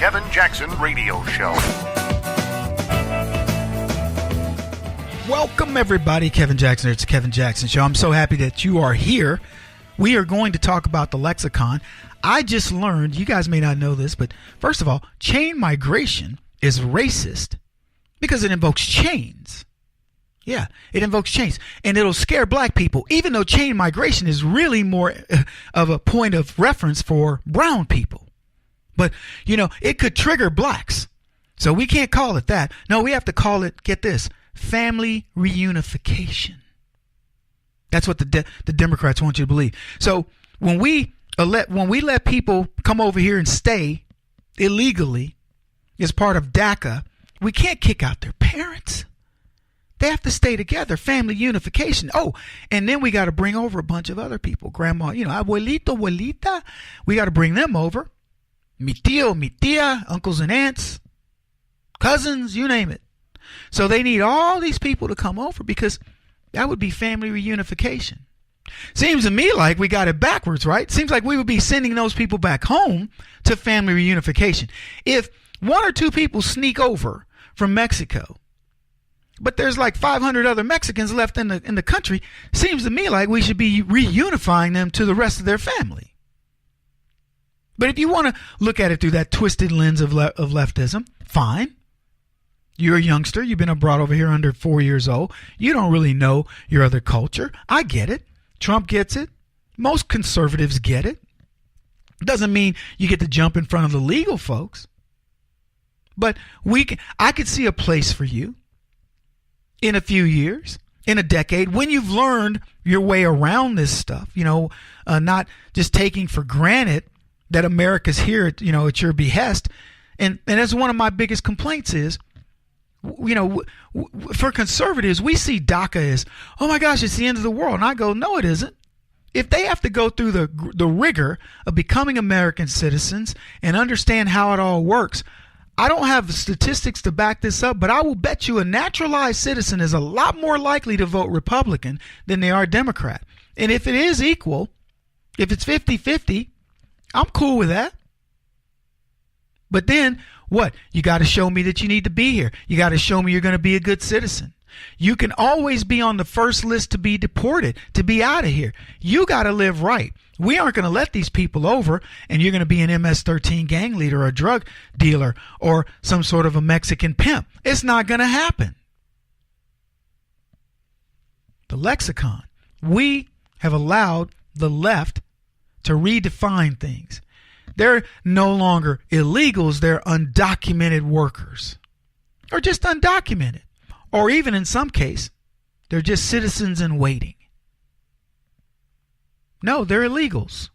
Kevin Jackson Radio Show. Welcome, everybody. Kevin Jackson. It's the Kevin Jackson Show. I'm so happy that you are here. We are going to talk about the Lexicon. I just learned, you guys may not know this, but first of all, chain migration is racist because it invokes chains. Yeah, it invokes chains. And it'll scare black people, even though chain migration is really more of a point of reference for brown people. But, you know, it could trigger blacks. So we can't call it that. No, we have to call it, get this, family reunification. That's what the Democrats want you to believe. So when we let people come over here and stay illegally as part of DACA, we can't kick out their parents. They have to stay together, family unification. Oh, and then we got to bring over a bunch of other people. Grandma, you know, abuelito, abuelita. We got to bring them over. Mi tío, mi tía, uncles and aunts, cousins, you name it. So they need all these people to come over because that would be family reunification. Seems to me like we got it backwards, right? Seems like we would be sending those people back home to family reunification. If one or two people sneak over from Mexico, but there's like 500 other Mexicans left in the country, seems to me like we should be reunifying them to the rest of their family. But if you want to look at it through that twisted lens of leftism, fine. You're a youngster. You've been brought over here under 4 years old. You don't really know your other culture. I get it. Trump gets it. Most conservatives get it. Doesn't mean you get to jump in front of the legal folks. But I could see a place for you in a few years, in a decade, when you've learned your way around this stuff, you know, not just taking for granted that America's here, at your behest. And that's one of my biggest complaints is, you know, for conservatives, we see DACA as, oh my gosh, it's the end of the world. And I go, no, it isn't. If they have to go through the rigor of becoming American citizens and understand how it all works, I don't have the statistics to back this up, but I will bet you a naturalized citizen is a lot more likely to vote Republican than they are Democrat. And if it is equal, if it's 50-50, I'm cool with that. But then what? You got to show me that you need to be here. You got to show me you're going to be a good citizen. You can always be on the first list to be deported, to be out of here. You got to live right. We aren't going to let these people over and you're going to be an MS-13 gang leader or a drug dealer or some sort of a Mexican pimp. It's not going to happen. The Lexicon. We have allowed the left to redefine things. They're no longer illegals, they're undocumented workers. Or just undocumented. Or even in some case, they're just citizens in waiting. No, they're illegals.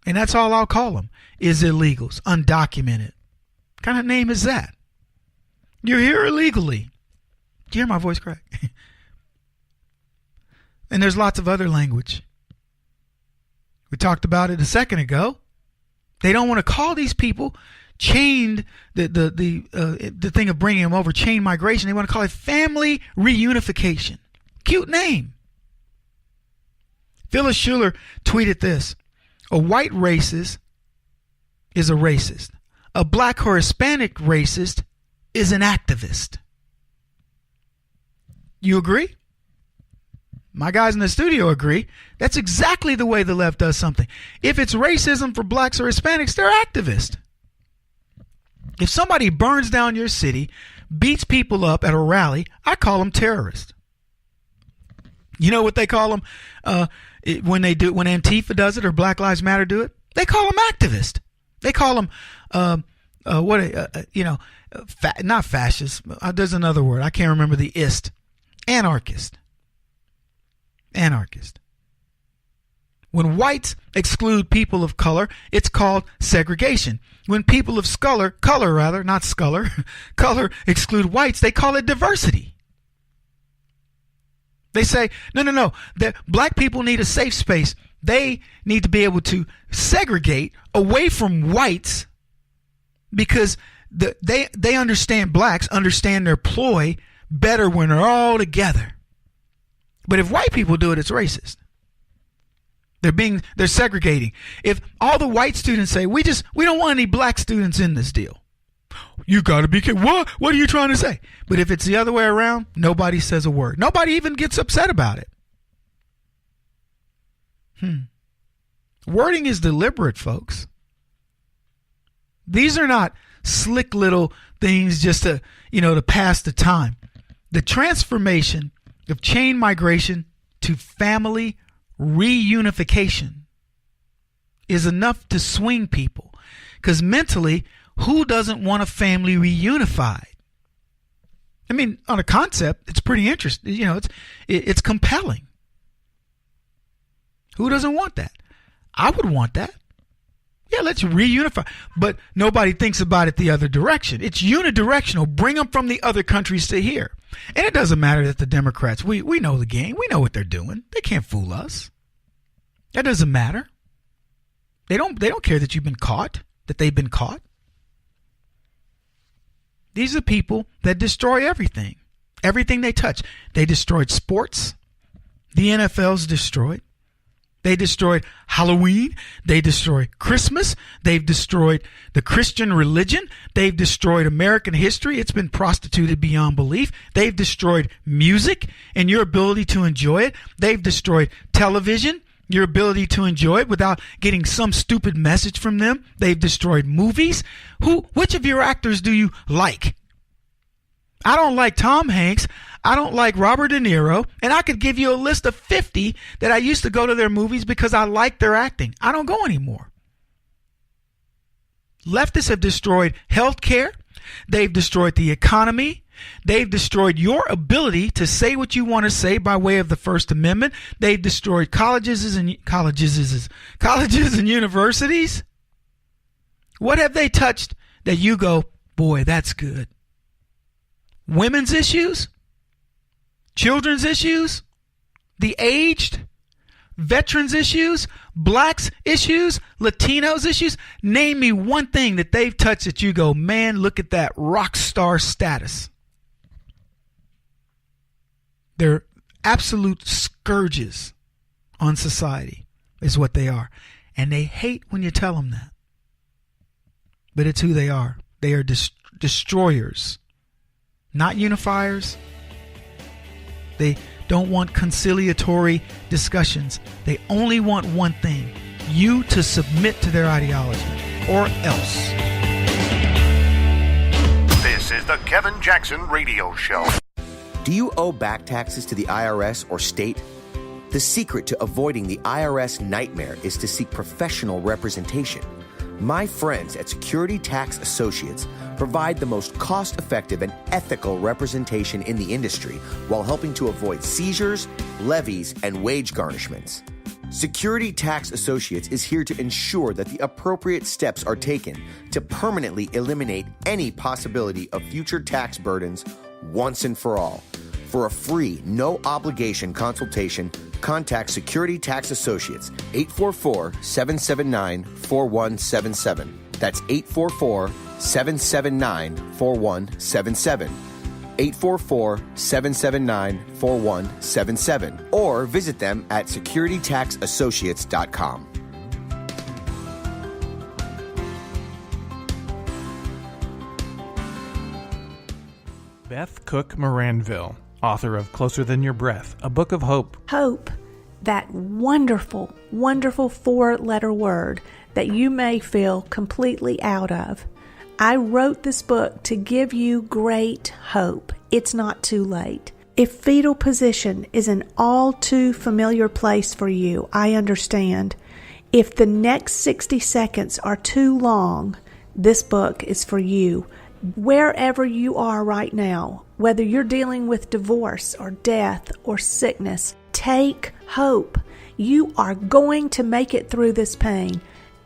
And that's all I'll call them, is illegals, undocumented. What kind of name is that? You're here illegally. Do you hear my voice crack? And there's lots of other language. We talked about it a second ago. They don't want to call these people chained, the thing of bringing them over, chain migration. They want to call it family reunification. Cute name. Phyllis Schuler tweeted this: a white racist is a racist. A black or Hispanic racist is an activist. You agree? My guys in the studio agree. That's exactly the way the left does something. If it's racism for blacks or Hispanics, they're activists. If somebody burns down your city, beats people up at a rally, I call them terrorists. You know what they call them when Antifa does it or Black Lives Matter do it? They call them activists. They call them not fascist. There's another word. I can't remember the ist. Anarchist. When whites exclude people of color, it's called segregation. When people of color exclude whites, they call it diversity. They say, no, that black people need a safe space. They need to be able to segregate away from whites because they understand, blacks understand their ploy better when they're all together. But if white people do it, it's racist. They're segregating. If all the white students say, we don't want any black students in this deal. You got to be kidding. What are you trying to say? But if it's the other way around, nobody says a word. Nobody even gets upset about it. Wording is deliberate, folks. These are not slick little things just to pass the time. The transformation of chain migration to family reunification is enough to swing people. Because mentally, who doesn't want a family reunified? I mean, on a concept, it's pretty interesting. It's compelling. Who doesn't want that? I would want that. Yeah, let's reunify. But nobody thinks about it the other direction. It's unidirectional. Bring them from the other countries to here. And it doesn't matter that the Democrats, we know the game. We know what they're doing. They can't fool us. That doesn't matter. They don't care that you've been caught, that they've been caught. These are people that destroy everything they touch. They destroyed sports. The NFL's destroyed. They destroyed Halloween. They destroyed Christmas. They've destroyed the Christian religion. They've destroyed American history. It's been prostituted beyond belief. They've destroyed music and your ability to enjoy it. They've destroyed television, your ability to enjoy it without getting some stupid message from them. They've destroyed movies. Which of your actors do you like? I don't like Tom Hanks. I don't like Robert De Niro. And I could give you a list of 50 that I used to go to their movies because I like their acting. I don't go anymore. Leftists have destroyed healthcare. They've destroyed the economy. They've destroyed your ability to say what you want to say by way of the First Amendment. They've destroyed colleges and universities. What have they touched that you go, boy, that's good? Women's issues, children's issues, the aged, veterans issues, blacks issues, Latinos issues. Name me one thing that they've touched that you go, man, look at that rock star status. They're absolute scourges on society is what they are. And they hate when you tell them that. But it's who they are. They are destroyers. Not unifiers. They don't want conciliatory discussions. They only want one thing, you to submit to their ideology, or else. This is the Kevin Jackson Radio Show. Do you owe back taxes to the IRS or state? The secret to avoiding the IRS nightmare is to seek professional representation. My friends at Security Tax Associates provide the most cost-effective and ethical representation in the industry while helping to avoid seizures, levies, and wage garnishments. Security Tax Associates is here to ensure that the appropriate steps are taken to permanently eliminate any possibility of future tax burdens once and for all. For a free, no-obligation consultation, contact Security Tax Associates, 844-779-4177. That's 844-779-4177. 844-779-4177. Or visit them at securitytaxassociates.com. Beth Cook Moranville, author of Closer Than Your Breath, a book of hope. Hope, that wonderful, wonderful 4-letter word that you may feel completely out of. I wrote this book to give you great hope. It's not too late. If fetal position is an all too familiar place for you, I understand. If the next 60 seconds are too long, this book is for you. Wherever you are right now, whether you're dealing with divorce or death or sickness, take hope. You are going to make it through this pain.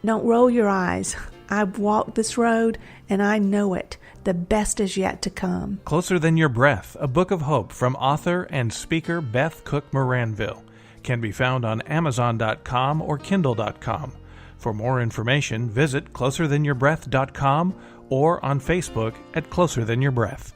Don't roll your eyes. I've walked this road and I know it. The best is yet to come. Closer Than Your Breath, a book of hope from author and speaker Beth Cook Moranville, can be found on Amazon.com or Kindle.com. For more information, visit closerthanyourBreath.com or on Facebook at Closer Than Your Breath.